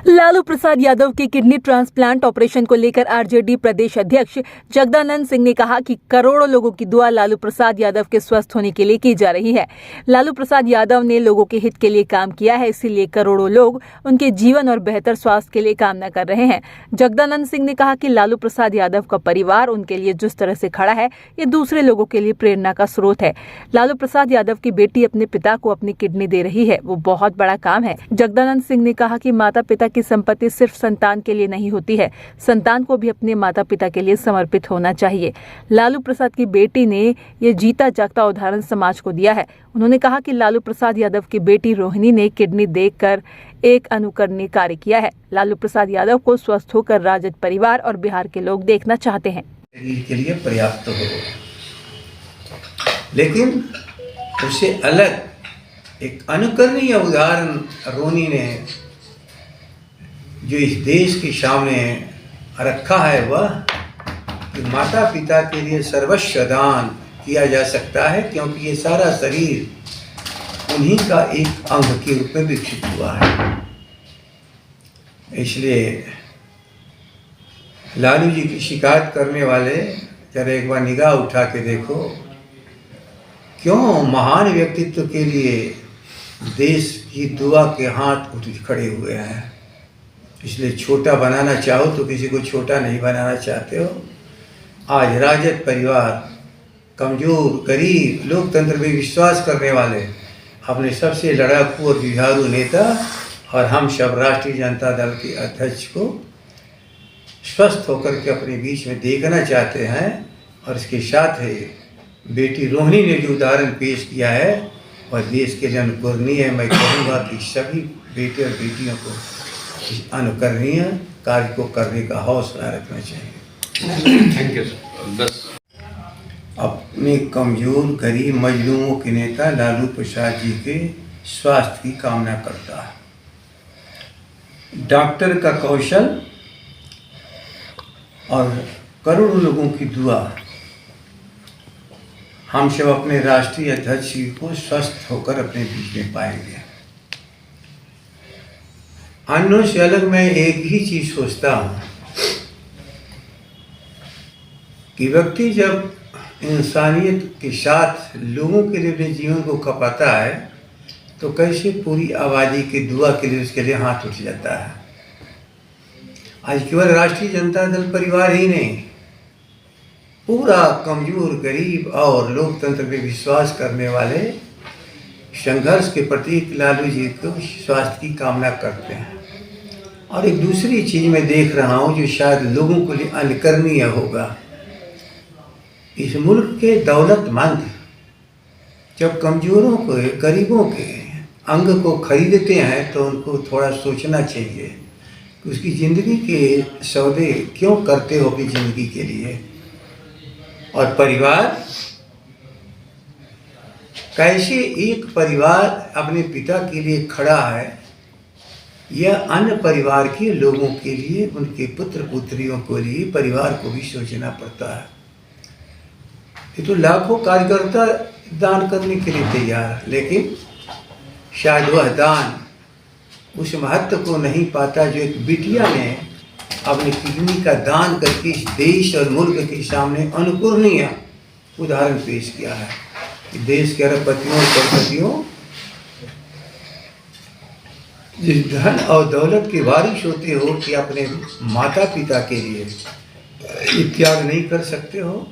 लालू प्रसाद यादव के kidney transplant operation को लेकर आरजेडी प्रदेश अध्यक्ष जगदानंद सिंह ने कहा कि करोड़ों लोगों की दुआ लालू प्रसाद यादव के स्वस्थ होने के लिए की जा रही है। लालू प्रसाद यादव ने लोगों के हित के लिए काम किया है, इसीलिए करोड़ों लोग उनके जीवन और बेहतर स्वास्थ्य के लिए कामना कर रहे हैं। जगदानंद सिंह ने कहा कि लालू प्रसाद यादव का परिवार उनके लिए जिस तरह से खड़ा है, ये दूसरे लोगों के लिए प्रेरणा का स्रोत है। लालू प्रसाद यादव की बेटी अपने पिता को अपनी किडनी दे रही है, वो बहुत बड़ा काम है। जगदानंद सिंह ने कहा कि माता पिता की संपत्ति सिर्फ संतान के लिए नहीं होती है, संतान को भी अपने माता पिता के लिए समर्पित होना चाहिए। लालू प्रसाद की बेटी ने ये जीता जागता उदाहरण समाज को दिया है। उन्होंने कहा कि लालू प्रसाद यादव की बेटी रोहिणी ने किडनी देकर एक अनुकरणीय कार्य किया है। लालू प्रसाद यादव को स्वस्थ होकर राजद परिवार और बिहार के लोग देखना चाहते हैं। के लिए पर्याप्त हो, लेकिन उससे अलग एक अनुकरणीय उदाहरण रोहिणी ने जो इस देश के सामने रखा है, वह कि माता पिता के लिए सर्वस्व दान किया जा सकता है, क्योंकि ये सारा शरीर उन्हीं का एक अंग के रूप में विकसित हुआ है। इसलिए लालू जी की शिकायत करने वाले जरा एक बार निगाह उठा के देखो, क्यों महान व्यक्तित्व के लिए देश की दुआ के हाथ उठ खड़े हुए हैं। इसलिए छोटा बनाना चाहो तो किसी को छोटा नहीं बनाना चाहते हो। आज राजद परिवार कमजोर, गरीब, लोकतंत्र में विश्वास करने वाले अपने सबसे लड़ाकू और जुझारू नेता और हम सब राष्ट्रीय जनता दल के अध्यक्ष को स्वस्थ होकर के अपने बीच में देखना चाहते हैं। और इसके साथ ही बेटी रोहिणी ने जो उदाहरण पेश किया है वह देश के लिए अनुकरणीय है। मैं कहूँगा कि सभी बेटे और बेटियों को इस अनुकरणीय कार्य को करने का हौसला रखना चाहिए। Thank you sir. बस अपने कमजोर, गरीब, मजलूमों के नेता लालू प्रसाद जी के स्वास्थ्य की कामना करता है। डॉक्टर का कौशल और करोड़ों लोगों की दुआ, हम सब अपने राष्ट्रीय अध्यक्ष जी को स्वस्थ होकर अपने बीच में पाएंगे। अन्यों से अलग मैं एक ही चीज सोचता हूँ कि व्यक्ति जब इंसानियत के साथ लोगों के लिए अपने जीवन को खपाता है तो कैसे पूरी आबादी की दुआ के लिए उसके लिए हाथ उठ जाता है। आज केवल राष्ट्रीय जनता दल परिवार ही नहीं, पूरा कमजोर, गरीब और लोकतंत्र में विश्वास करने वाले संघर्ष के प्रतीक लालू जी को स्वास्थ्य की कामना करते हैं। और एक दूसरी चीज मैं देख रहा हूँ जो शायद लोगों के लिए अनुकरणीय होगा। इस मुल्क के दौलतमंद जब कमजोरों को, गरीबों के अंग को खरीदते हैं तो उनको थोड़ा सोचना चाहिए कि उसकी ज़िंदगी के सौदे क्यों करते हो अपनी ज़िंदगी के लिए। और परिवार, कैसे एक परिवार अपने पिता के लिए खड़ा है, यह अन्य परिवार के लोगों के लिए, उनके पुत्र पुत्रियों के लिए, परिवार को भी सोचना पड़ता है। ये तो लाखों कार्यकर्ता दान करने के लिए तैयार है, लेकिन शायद वह दान उस महत्व को नहीं पाता जो एक बिटिया ने अपनी किडनी का दान करके इस देश और मुल्क के सामने अनुकरणीय उदाहरण पेश किया है। कि देश के अरबपतियों और करोड़पतियों जिस धन और दौलत के वारिस होते हो कि अपने माता पिता के लिए त्याग नहीं कर सकते हो,